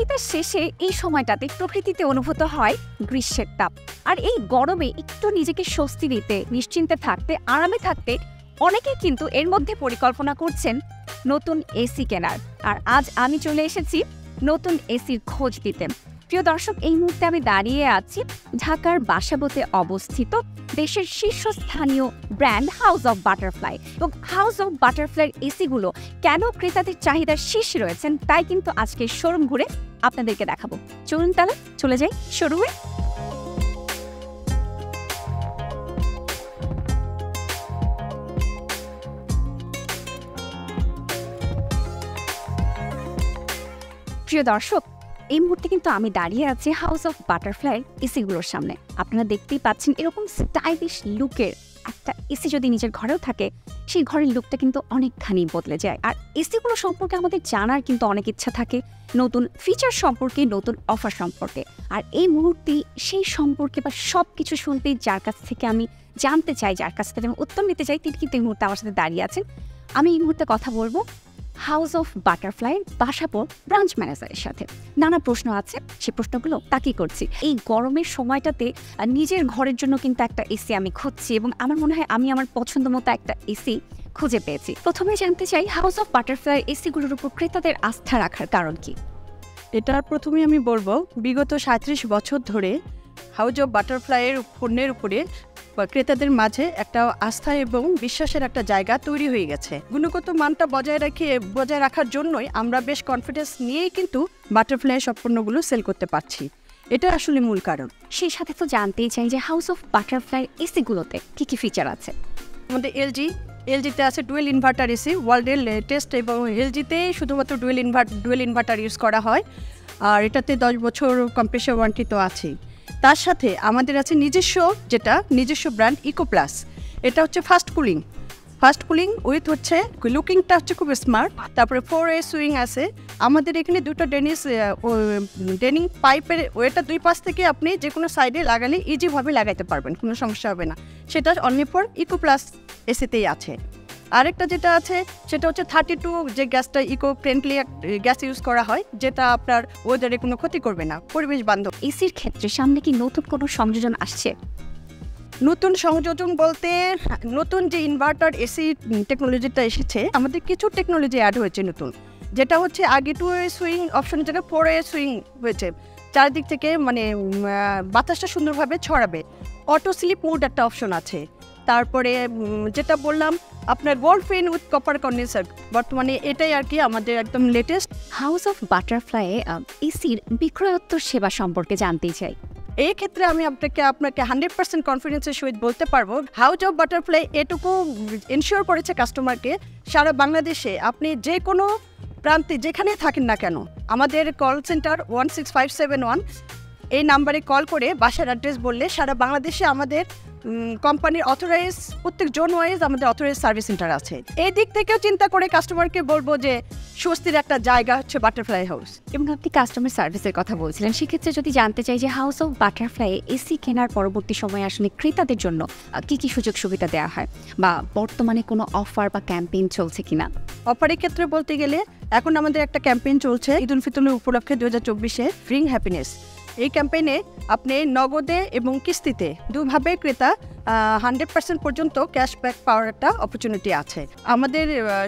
শীতের শেষে এই সময়টাতে প্রকৃতিতে অনুভূত হয় গ্রীষ্মের তাপ। আর এই গরমে একটু নিজেকে স্বস্তি দিতে, নিশ্চিন্তে থাকতে, আরামে থাকতে অনেকেই কিন্তু এর মধ্যে পরিকল্পনা করছেন নতুন এসি কেনার। আর আজ আমি চলে এসেছি নতুন এসির খোঁজ দিতে। প্রিয় দর্শক, এই মুহূর্তে আমি দাঁড়িয়ে আছি ঢাকার বাসাবোতে অবস্থিত দেশের শীর্ষস্থানীয় ব্র্যান্ড হাউস অফ বাটারফ্লাই। এবং হাউস অফ বাটারফ্লাইয়ের এসিগুলো কেন ক্রেতাদের চাহিদার শীর্ষে রয়েছেন তাই কিন্তু আজকে শোরুম ঘুরে আপনাদেরকে দেখাবো। চলুন তাহলে চলে যাই শোরুমে। প্রিয় দর্শক, এই মুহূর্তে কিন্তু আমি দাঁড়িয়ে আছি হাউস অফ বাটারফ্লাই এসিগুলোর সামনে। আপনারা দেখতেই পাচ্ছেন এরকম স্টাইলিশ লুকের একটা এসি যদি নিজের ঘরেও থাকে, সেই ঘরের লুকটা কিন্তু অনেকখানি বদলে যায়। আর এসিগুলো সম্পর্কে আমাদের জানার কিন্তু অনেক ইচ্ছা থাকে, নতুন ফিচার সম্পর্কে, নতুন অফার সম্পর্কে। আর এই মুহূর্তে সেই সম্পর্কে বা সব কিছু শুনতে যার কাছ থেকে আমি জানতে চাই, যার কাছ থেকে আমি উত্তর নিতে চাই, তিনি কিন্তু এই মুহূর্তে আমার সাথে দাঁড়িয়ে আছেন। আমি এই মুহূর্তে কথা বলবো house of butterfly Basabo branch ম্যানেজারের সাথে। নানা প্রশ্ন আছে, সেই প্রশ্নগুলো তাকিয়ে করছি। এই গরমের সময়টাতে নিজের ঘরের জন্য কিন্তু একটা এসি আমি খুঁজছি এবং আমার মনে হয় আমি আমার পছন্দ মতো একটা এসি খুঁজে পেয়েছি। প্রথমে জানতে চাই হাউস অফ বাটারফ্লাই এসিগুলোর উপর ক্রেতাদের আস্থা রাখার কারণ কি? এটার প্রথমে আমি বলবো, বিগত ৩৭ বছর ধরে হাউস অফ বাটারফ্লাইয়ের পণ্যের উপরে ক্রেতাদের মাঝে একটা আস্থা এবং বিশ্বাসের একটা জায়গা তৈরি হয়ে গেছে। গুণগত মানটা বজায় রাখার জন্যই আমরা বেশ কনফিডেন্স নিয়েই কিন্তু বাটারফ্লাই সব পণ্যগুলো সেল করতে পারছি। এটা আসলে মূল কারণ। সেই সাথে তো জানতেই চাই যে হাউস অফ বাটারফ্লাই এসিগুলোতে কি কি ফিচার আছে? আমাদের এলজিতে আছে ডুয়েল ইনভার্টার এসি, ওয়ার্ল্ডের লেটেস্ট, এবং এলজিতে শুধুমাত্র ডুয়েল ইনভার্টার ইউজ করা হয়। আর এটাতে 10 বছর কম্প্রেসর ওয়ারেন্টি তো আছেই। তার সাথে আমাদের আছে নিজস্ব ব্র্যান্ড ইকো প্লাস। এটা হচ্ছে ফাস্ট কুলিং উইথ হচ্ছে লুকিংটা হচ্ছে খুব স্মার্ট। তারপরে 4A সুইং আছে। আমাদের এখানে দুটো ডেনিং পাইপের ওয়েটা দুই পাশ থেকে আপনি যে কোনো সাইডে লাগালে ইজিভাবে লাগাইতে পারবেন, কোনো সমস্যা হবে না। সেটা অনলি ফর ইকো প্লাস এসিতেই আছে। আরেকটা যেটা আছে সেটা হচ্ছে 32 যে গ্যাসটা ইকো ফ্রেন্ডলি গ্যাস ইউজ করা হয়, যেটা আপনার ওয়েদারে কোনো ক্ষতি করবে না, পরিবেশ বান্ধব। এসির ক্ষেত্রে সামনে কি নতুন কোনো সংযোজন আসছে? নতুন সংযোজন বলতে নতুন যে ইনভার্টার এসি টেকনোলজিটা এসেছে, আমাদের কিছু টেকনোলজি অ্যাড হয়েছে নতুন, যেটা হচ্ছে আগে 2A সুইং অপশনের জায়গায় 4A সুইং হয়েছে। চারদিক থেকে মানে বাতাসটা সুন্দরভাবে ছড়াবে। অটো স্লিপ মোড একটা অপশন আছে। তারপরে যেটা বললাম আপনার গোল্ড ফেন উইথ কপার কন্ডেন্সার, বর্তমানে এটাই আর কি আমাদের একদম লেটেস্ট। হাউস অফ বাটারফ্লাই এসির বিক্রয়োত্তর সেবা সম্পর্কে জানতেই চাই। এই ক্ষেত্রে আমি আপনাকে 100% কনফিডেন্সের সহিত বলতে পারবো, হাউস অফ বাটারফ্লাই এটুকু এনশিওর করেছে কাস্টমারকে, সারা বাংলাদেশে আপনি যে কোনো প্রান্তে যেখানে থাকেন না কেন, আমাদের কল সেন্টার 16571 এই নাম্বারে কল করে বাসার অ্যাড্রেস বললে সারা বাংলাদেশে আমাদের কোম্পানির অথরাইজ প্রত্যেক জোন ওয়াইজ আমাদের অথরাইজ সার্ভিস সেন্টার আছে। এই দিক থেকেও চিন্তা করে কাস্টমারকে বলবো যে স্বস্তির একটা জায়গা হচ্ছে বাটারফ্লাই হাউস। এবং আপনি কাস্টমার সার্ভিসের কথা বলছিলেন, সেক্ষেত্রে যদি জানতে চাই যে হাউস অফ বাটারফ্লাই এসি কেনার পরবর্তী সময়ে আসলে ক্রেতাদের জন্য কি কি সুযোগ সুবিধা দেওয়া হয় বা বর্তমানে কোনো অফার বা ক্যাম্পেইন চলছে কিনা? অফারের ক্ষেত্রে বলতে গেলে এখন আমাদের একটা ক্যাম্পেইন চলছে ঈদ উল ফিতর উপলক্ষে 2024-এ ব্রিং হ্যাপিনেস। এই ক্যাম্পেইনে আপনি নগদে এবং কিস্তিতে দুভাবে ক্রেতা 100% পর্যন্ত ক্যাশব্যাক পাওয়ার একটা অপরচুনিটি আছে। আমাদের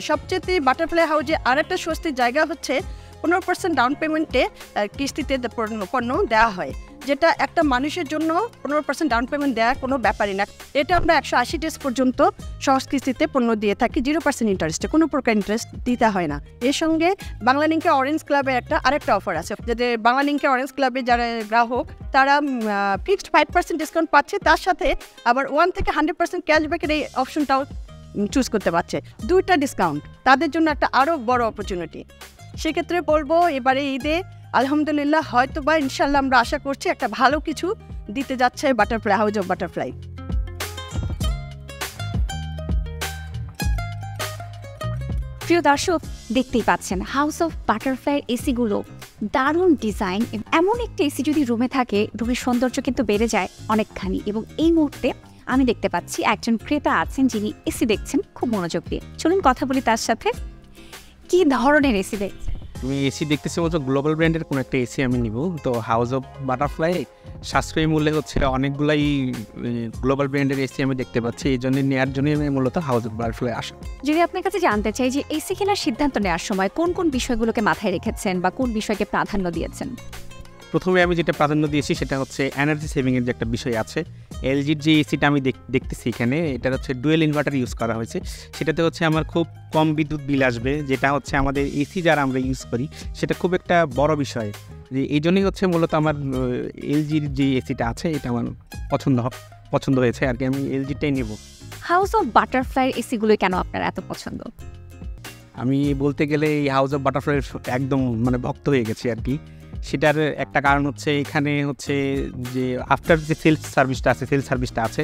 সবচেয়ে বাটারফ্লাই হাউসে আর একটা স্বস্তির জায়গা হচ্ছে 15% ডাউন পেমেন্টে কিস্তিতে পণ্য দেওয়া হয়, যেটা একটা মানুষের জন্য 15% ডাউন পেমেন্ট দেওয়া কোনো ব্যাপারই না। এটা আমরা 180 ডেজ পর্যন্ত সহজ কিস্তিতে পণ্য দিয়ে থাকি, 0% ইন্টারেস্টে, কোনো প্রকার ইন্টারেস্ট দিতে হয় না। এর সঙ্গে বাংলা লিঙ্কে অরেঞ্জ ক্লাবে আরেকটা অফার আছে, যাদের বাংলা লিঙ্কে অরেঞ্জ ক্লাবে যারা গ্রাহক তারা ফিক্সড 5% ডিসকাউন্ট পাচ্ছে, তার সাথে আবার 1 থেকে 100% ক্যাশব্যাকের এই অপশনটাও চুজ করতে পারছে। দুইটা ডিসকাউন্ট তাদের জন্য একটা আরও বড় অপরচুনিটি। সেক্ষেত্রে বলবো এবারে ঈদে আলহামদুলিল্লাহ হয়তো বা ইনশাল্লাহ আমরা আশা করছি একটা ভালো কিছু দিতে যাচ্ছে বাটারফ্লাই হাউস অফ বাটারফ্লাই। প্রিয় দর্শক, দেখতেই পাচ্ছেন হাউস অফ বাটারফ্লাই এসিগুলো দারুণ ডিজাইন। এমন একটি এসি যদি রুমে থাকে, রুমের সৌন্দর্য কিন্তু বেড়ে যায় অনেকখানি। এবং এই মুহূর্তে আমি দেখতে পাচ্ছি একজন ক্রেতা আছেন যিনি এসি দেখছেন খুব মনোযোগ দিয়ে। চলুন কথা বলি তার সাথে। কি ধরনের এসি দেখছেন? তুমি এসি দেখতেছি বলছো গ্লোবাল ব্র্যান্ডের কোনো একটা এসি আমি নিব, তো হাউস অফ বাটারফ্লাই সাশ্রয়ী মূল্যে হচ্ছে অনেকগুলাই গ্লোবাল ব্র্যান্ডের এসি আমি দেখতে পাচ্ছি, এই জন্য নেওয়ার জন্যই আমি মূলত হাউস অফ বাটারফ্লাই আসা। যদি আপনার কাছে জানতে চাই যে এসি কেনার সিদ্ধান্ত নেওয়ার সময় কোন কোন বিষয়গুলোকে মাথায় রেখেছেন বা কোন বিষয়কে প্রাধান্য দিয়েছেন? প্রথমে আমি যেটা প্রাধান্য দিয়েছি সেটা হচ্ছে এনার্জি সেভিংয়ের যে একটা বিষয় আছে। এলজির যে এসিটা আমি দেখতেছি এখানে, এটা হচ্ছে ডুয়েল ইনভার্টার ইউজ করা হয়েছে, সেটাতে হচ্ছে আমার খুব কম বিদ্যুৎ বিল আসবে, যেটা হচ্ছে আমাদের এসি যারা আমরা ইউজ করি সেটা খুব একটা বড় বিষয়। যে এই জন্যই হচ্ছে মূলত আমার এলজির যে এসিটা আছে এটা আমার পছন্দ হয়েছে আর কি, আমি এলজিটাই নেব। হাউস অফ বাটারফ্লাই এসিগুলো কেন আপনার এত পছন্দ? আমি বলতে গেলে এই হাউস অফ বাটারফ্লাইয়ের একদম মানে ভক্ত হয়ে গেছি আর কি। সেটার একটা কারণ হচ্ছে এখানে হচ্ছে যে আফটার যে সেলস সার্ভিসটা আছে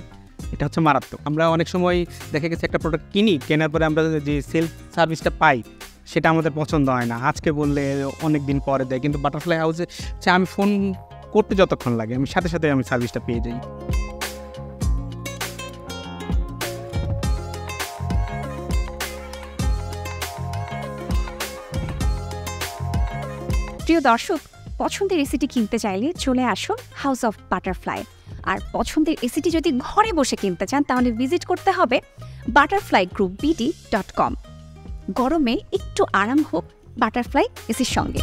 এটা হচ্ছে মারাত্মক। আমরা অনেক সময় দেখা গেছে একটা প্রোডাক্ট কেনার পরে আমরা যে সেলস সার্ভিসটা পাই সেটা আমাদের পছন্দ হয় না, আজকে বললে অনেক দিন পরে দেয়, কিন্তু বাটারফ্লাই হাউসে আমি ফোন করতে যতক্ষণ লাগে আমি সাথে সাথে আমি সার্ভিসটা পেয়ে যাই। প্রিয় দর্শক, পছন্দের এসিটি কিনতে চাইলে চলে আসুন হাউস অফ বাটারফ্লাই। আর পছন্দের এসিটি যদি ঘরে বসে কিনতে চান তাহলে ভিজিট করতে হবে butterflygroup.com। গরমে একটু আরাম হোক বাটারফ্লাই এসির সঙ্গে।